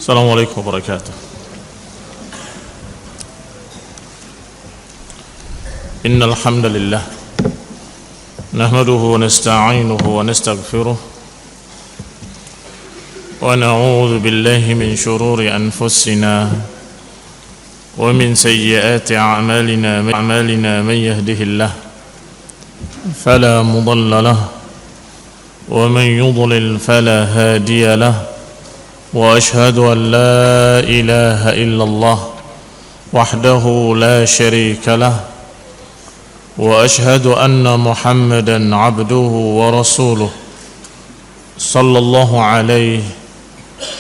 Assalamualaikum warahmatullahi wabarakatuh. Innal hamdalillah nahmaduhu wa nasta'inuhu wa nastaghfiruh wa na'udzu billahi min shururi anfusina wa min sayyiati a'malina man yahdihillah fala mudilla lahu wa man yudlil fala hadiya lahu. وأشهد أن لا إله إلا الله وحده لا شريك له وأشهد أن محمدا عبده ورسوله صلى الله عليه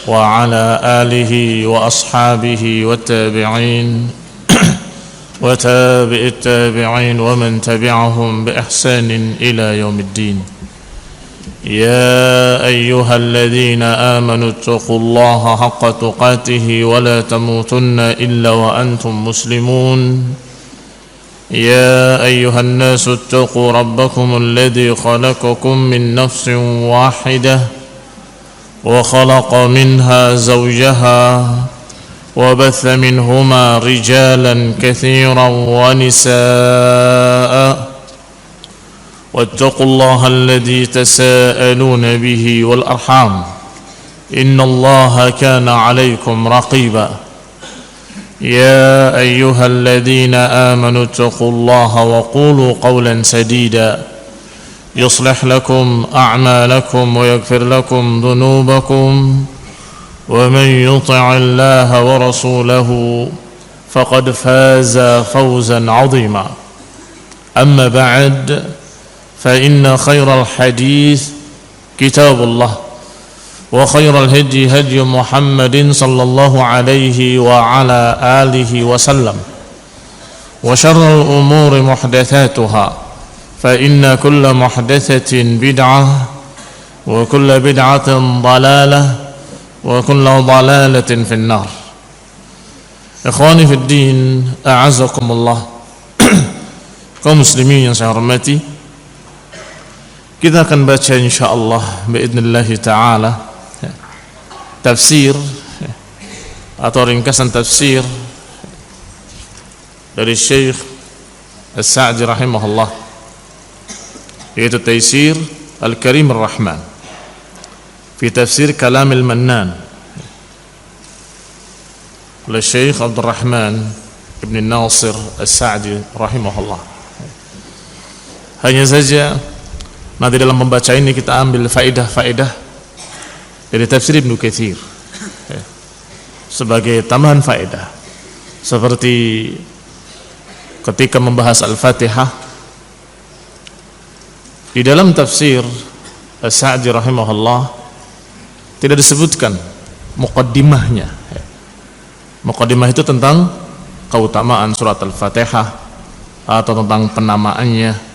وعلى آله وأصحابه والتابعين وتابع التابعين ومن تبعهم بإحسان إلى يوم الدين. يا أيها الذين آمنوا اتقوا الله حق تقاته ولا تموتن إلا وأنتم مسلمون. يا أيها الناس اتقوا ربكم الذي خلقكم من نفس واحدة وخلق منها زوجها وبث منهما رجالا كثيرا ونساء واتقوا الله الذي تساءلون به والأرحام إن الله كان عليكم رقيبا. يا أيها الذين آمنوا اتقوا الله وقولوا قولا سديدا يصلح لكم أعمالكم ويغفر لكم ذنوبكم ومن يطع الله ورسوله فقد فاز فوزا عظيما. أما بعد فإن خير الحديث كتاب الله وخير الهدي هدي محمد صلى الله عليه وعلى آله وسلم وشر الأمور محدثاتها فإن كل محدثة بدعة وكل بدعة ضلالة وكل ضلالة في النار. إخواني في الدين أعزكم الله. Kaum muslimin yang saya hormati, kita akan baca insyaallah biidznillah ta'ala tafsir atau ringkasan tafsir dari Syekh As-Sa'di rahimahullah, yaitu Taisir Al-Karim Ar-Rahman fi tafsir Kalam Al-Mannan oleh Syekh Abdul Rahman Ibn Nasir As-Sa'di rahimahullah. Hanya saja nanti dalam membaca ini kita ambil faedah-faedah dari tafsir Ibnu Katsir sebagai tambahan faedah, seperti ketika membahas Al-Fatihah di dalam tafsir As-Sa'di rahimahullah tidak disebutkan muqaddimahnya. Muqaddimah itu tentang keutamaan surat Al-Fatihah atau tentang penamaannya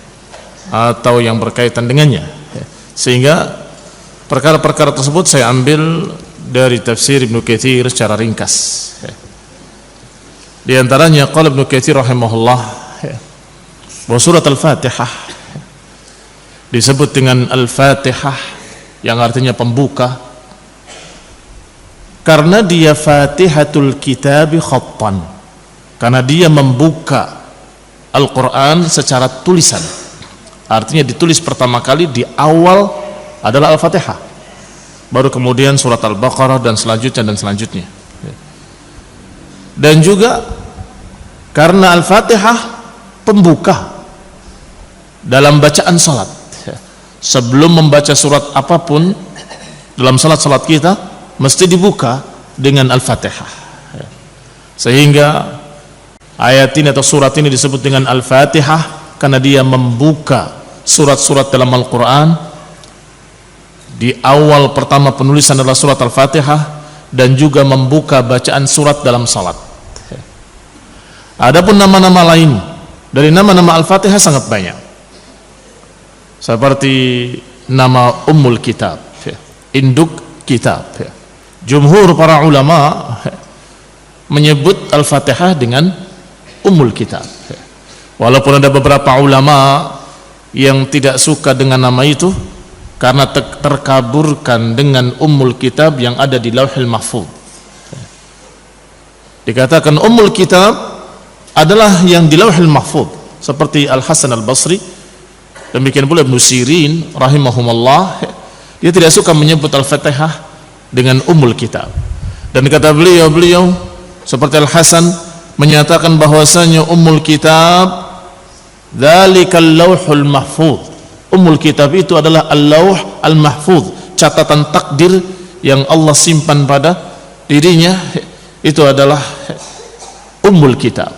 atau yang berkaitan dengannya, sehingga perkara-perkara tersebut saya ambil dari tafsir Ibnu Katsir secara ringkas. Di antaranya qala Ibnu Katsir rahimahullah bahwa surat Al-Fatihah disebut dengan Al-Fatihah yang artinya pembuka karena dia Fatihatul Kitabi khattan, karena dia membuka Al-Quran secara tulisan. Artinya ditulis pertama kali di awal adalah Al-Fatihah, baru kemudian surat Al-Baqarah dan selanjutnya. Dan juga karena Al-Fatihah pembuka dalam bacaan salat. Sebelum membaca surat apapun dalam salat kita mesti dibuka dengan Al-Fatihah. Sehingga ayat ini atau surat ini disebut dengan Al-Fatihah karena dia membuka surat-surat dalam Al-Quran. Di awal pertama penulisan adalah surat Al-Fatihah, dan juga membuka bacaan surat dalam salat. Adapun nama-nama lain dari nama-nama Al-Fatihah sangat banyak, seperti nama Ummul Kitab, induk kitab. Jumhur para ulama menyebut Al-Fatihah dengan Ummul Kitab, walaupun ada beberapa ulama yang tidak suka dengan nama itu karena terkaburkan dengan Ummul Kitab yang ada di Lauhul Mahfuz. Dikatakan ummul kitab adalah yang di Lauhul Mahfuz, seperti Al-Hasan Al-Basri, demikian pula Ibnu Sirin rahimahumullah, dia tidak suka menyebut Al-Fatihah dengan ummul kitab. Dan kata beliau seperti Al-Hasan menyatakan bahwasanya ummul kitab dzalikal lauhul mahfuz. Ummul kitab itu adalah al-lauh al-mahfuz, catatan takdir yang Allah simpan pada dirinya, itu adalah ummul kitab.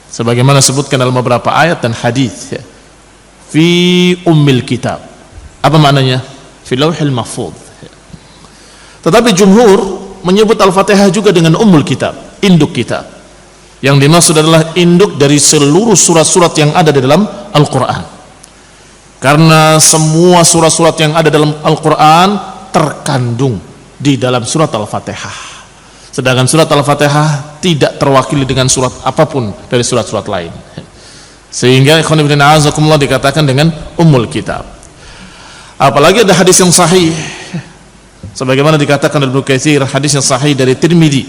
Sebagaimana disebutkan dalam beberapa ayat dan hadis, fi ummil kitab. Apa maknanya? Fi lauhil mahfuz. Tetapi jumhur menyebut Al-Fatihah juga dengan ummul kitab, induk kitab. Yang dimaksud adalah induk dari seluruh surat-surat yang ada di dalam Al-Quran. Karena semua surat-surat yang ada dalam Al-Quran terkandung di dalam surat Al-Fatihah. Sedangkan surat Al-Fatihah tidak terwakili dengan surat apapun dari surat-surat lain. Sehingga ikhwan fillah a'azakumullah dikatakan dengan ummul kitab. Apalagi ada hadis yang sahih, sebagaimana dikatakan oleh Ibnu Katsir, hadis yang sahih dari Tirmidzi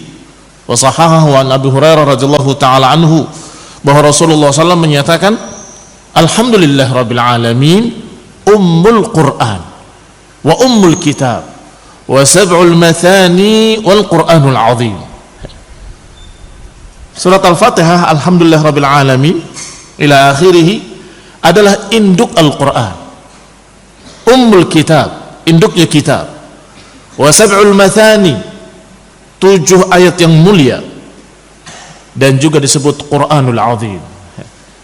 wa sahahahu an Abi Hurairah radhiyallahu taala anhu, bahwa Rasulullah SAW menyatakan, alhamdulillah rabbil alamin ummul Qur'an wa ummul kitab wa sab'ul mathani wal Qur'anul azim. Surat Al-Fatihah alhamdulillah rabbil alamin ila akhirih adalah induk Al-Quran, ummul kitab, induknya kitab, wa sab'ul mathani, 7 ayat yang mulia, dan juga disebut Qur'anul azim.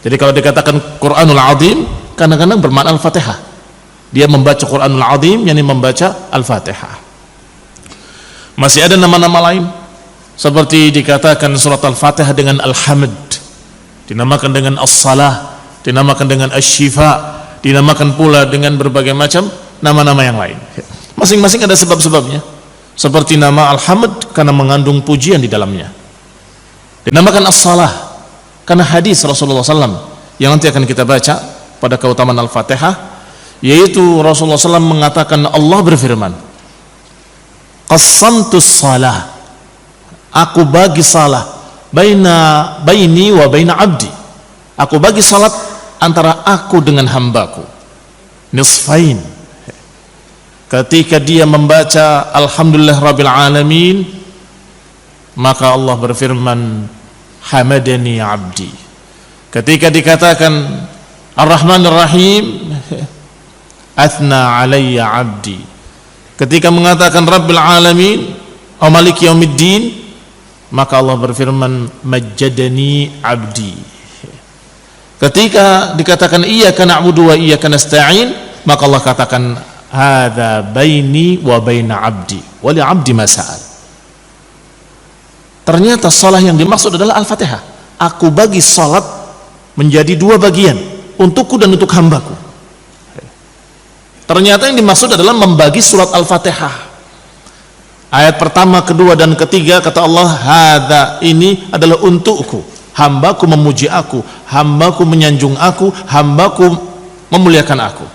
Jadi kalau dikatakan Qur'anul azim, kadang-kadang bermakna Al-Fatihah. Dia membaca Qur'anul azim, yakni membaca Al-Fatihah. Masih ada nama-nama lain, seperti dikatakan surat Al-Fatihah dengan Al-Hamd, dinamakan dengan As-Salah, dinamakan dengan Asy-Syifa, dinamakan pula dengan berbagai macam nama-nama yang lain. Masing-masing ada sebab-sebabnya. Seperti nama Al-Hamd karena mengandung pujian di dalamnya. Dinamakan As-Salah karena hadis Rasulullah SAW yang nanti akan kita baca pada keutamaan Al-Fatihah, yaitu Rasulullah SAW mengatakan, Allah berfirman, qassamtus salah, aku bagi salah baini wa baina abdi, aku bagi salat antara aku dengan hambaku nisfain. Ketika dia membaca alhamdulillah rabbil alamin, maka Allah berfirman, hamadani abdi. Ketika dikatakan ar-Rahmanir Rahim, athna alayya abdi. Ketika mengatakan rabbil alamin wa maliki yaumiddin, maka Allah berfirman, majjadani abdi. Ketika dikatakan iyyaka na'budu wa iyyaka nasta'in, maka Allah katakan hadza baini wa baina abdi wa li abdi ma sa'al. Ternyata salat yang dimaksud adalah Al-Fatihah. Aku bagi salat menjadi 2 bagian, untukku dan untuk hambaku. Ternyata yang dimaksud adalah membagi surat Al-Fatihah. Ayat pertama, kedua, dan ketiga kata Allah, hadza, ini adalah untukku. Hambaku memuji aku, hambaku menyanjung aku, hambaku memuliakan aku.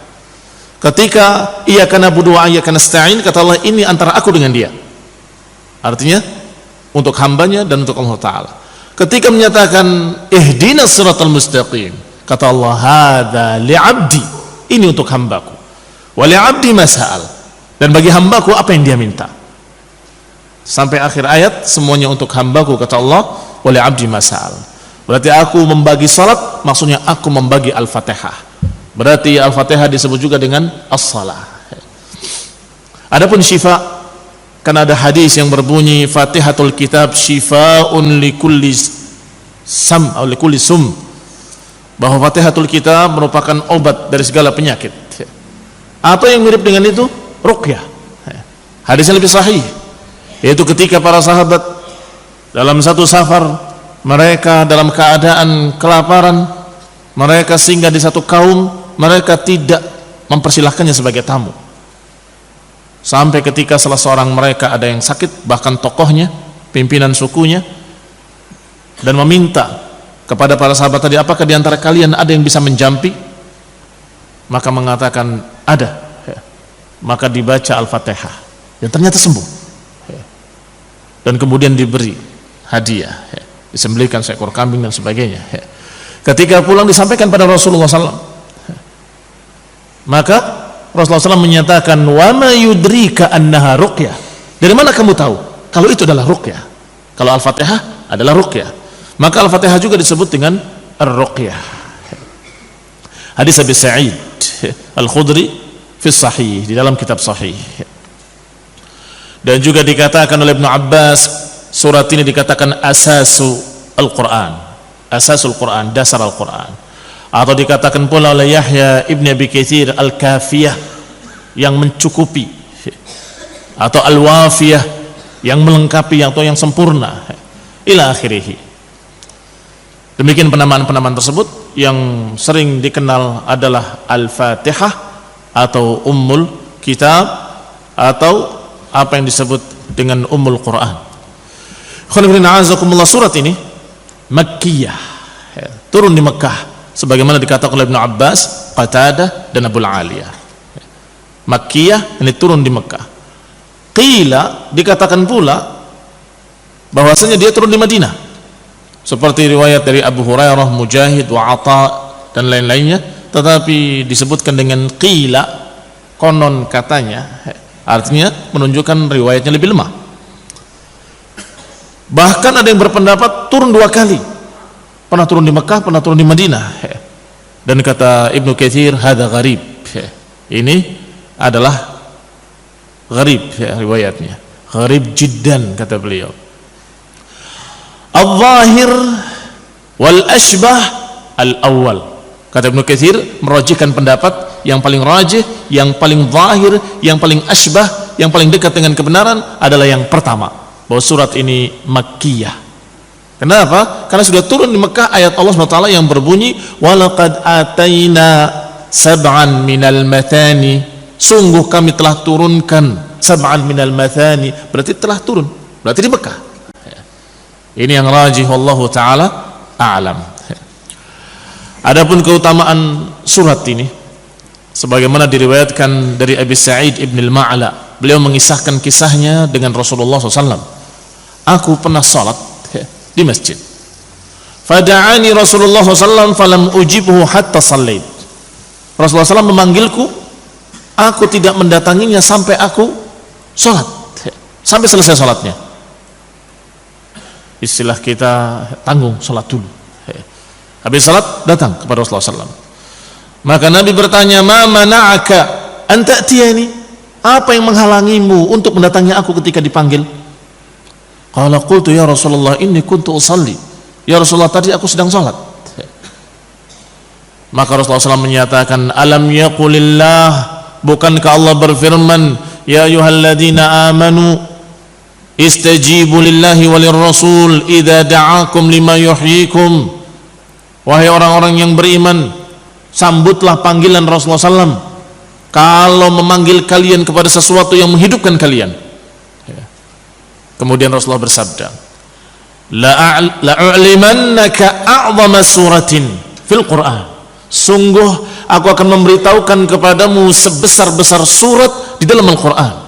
Ketika iyyaka na'budu wa iyyaka nasta'in, kata Allah, ini antara aku dengan dia. Artinya untuk hambanya dan untuk Allah Ta'ala. Ketika menyatakan ihdinas siratal mustaqim, kata Allah, hadza li'abdi, ini untuk hambaku, wa li'abdi ma sa'al, dan bagi hambaku apa yang dia minta. Sampai akhir ayat semuanya untuk hambaku, kata Allah, wa li'abdi ma sa'al. Berarti aku membagi salat, maksudnya aku membagi Al-Fatihah. Berarti Al-Fatihah disebut juga dengan As-Salah. Adapun syifa, karena ada hadis yang berbunyi Fatihatul Kitab syifaun likulli sum, bahwa Fatihatul Kitab merupakan obat dari segala penyakit. Atau yang mirip dengan itu, ruqyah. Hadis yang lebih sahih, yaitu ketika para sahabat dalam satu safar, mereka dalam keadaan kelaparan, mereka singgah di satu kaum, mereka tidak mempersilahkannya sebagai tamu. Sampai ketika salah seorang mereka ada yang sakit, bahkan tokohnya, pimpinan sukunya, dan meminta kepada para sahabat tadi, apakah di antara kalian ada yang bisa menjampi? Maka mengatakan ada. Maka dibaca Al-Fatihah dan ternyata sembuh. Dan kemudian diberi hadiah. disembelihkan seekor kambing dan sebagainya. Ketika pulang disampaikan pada Rasulullah SAW, maka Rasulullah SAW menyatakan, wa ma yudrika annaha ruqyah. Dari mana kamu tahu kalau itu adalah ruqyah? Kalau Al-Fatihah adalah ruqyah, maka Al-Fatihah juga disebut dengan ar-ruqyah. Hadis Abi Sa'id Al-Khudri fi Sahih, di dalam kitab Sahih. Dan juga dikatakan oleh Ibnu Abbas, surat ini dikatakan asasu Al-Quran, asasul Quran, dasar Al-Quran. Atau dikatakan pula oleh Yahya Ibn Abi Katsir Al-Kafiyah, yang mencukupi, atau Al-Wafiyah, yang melengkapi atau yang sempurna, ila akhirih. Demikian penamaan-penamaan tersebut yang sering dikenal adalah Al-Fatihah atau Ummul Kitab, atau apa yang disebut dengan Ummul Quran. Surat ini Makkiyah, turun di Mekkah, sebagaimana dikatakan oleh Ibnu Abbas, Qatadah dan Abu Aliyah. Makkiyah, ini turun di Mekkah. Qila, dikatakan pula bahwasanya dia turun di Madinah, seperti riwayat dari Abu Hurairah, Mujahid, wa Atha dan lain-lainnya. Tetapi disebutkan dengan qila, konon katanya, artinya menunjukkan riwayatnya lebih lemah. Bahkan ada yang berpendapat turun 2 kali, pernah turun di Mekah, pernah turun di Madinah. Dan kata Ibnu Katsir, hadza gharib, ini adalah gharib riwayatnya, gharib jiddan, kata beliau. Al-zahir wal ashbah al-awwal, kata Ibnu Katsir merajihkan pendapat yang paling rajih, yang paling zahir, yang paling ashbah, yang paling dekat dengan kebenaran adalah yang pertama, bahwa surat ini Makkiyah. Kenapa? Karena sudah turun di Mekah ayat Allah SWT yang berbunyi, walaqad atayna sab'an minal mathani, sungguh kami telah turunkan sab'an minal mathani, berarti telah turun, berarti di Mekah. Ini yang rajih, wallahu ta'ala a'lam. Adapun keutamaan surat ini, sebagaimana diriwayatkan dari Abi Sa'id Ibn al-Ma'la, beliau mengisahkan kisahnya dengan Rasulullah SAW. Aku pernah salat di masjid, fada'ani Rasulullah SAW falam ujibhu hatta sallait. Rasulullah SAW memanggilku, aku tidak mendatanginya sampai aku salat, sampai selesai salatnya. Istilah kita tanggung salat dulu, habis salat datang kepada Rasulullah SAW. Maka Nabi bertanya, ma mana'aka an ta'tiyani, apa yang menghalangimu untuk mendatangi aku ketika dipanggil? Qala qultu ya Rasulullah inni kuntu usalli, ya Rasulullah tadi aku sedang salat. Maka Rasulullah SAW menyatakan, alam yaqulillah, bukankah Allah berfirman, ya ayyuhalladzina amanu istajibu lillahi walir rasul idza da'akum lima yuhyikum. Wahai orang-orang yang beriman, sambutlah panggilan Rasulullah SAW kalau memanggil kalian kepada sesuatu yang menghidupkan kalian. Kemudian Rasulullah bersabda, la'u'limannaka a'zama suratin fil Qur'an, sungguh aku akan memberitahukan kepadamu sebesar-besar surat di dalam Al-Quran.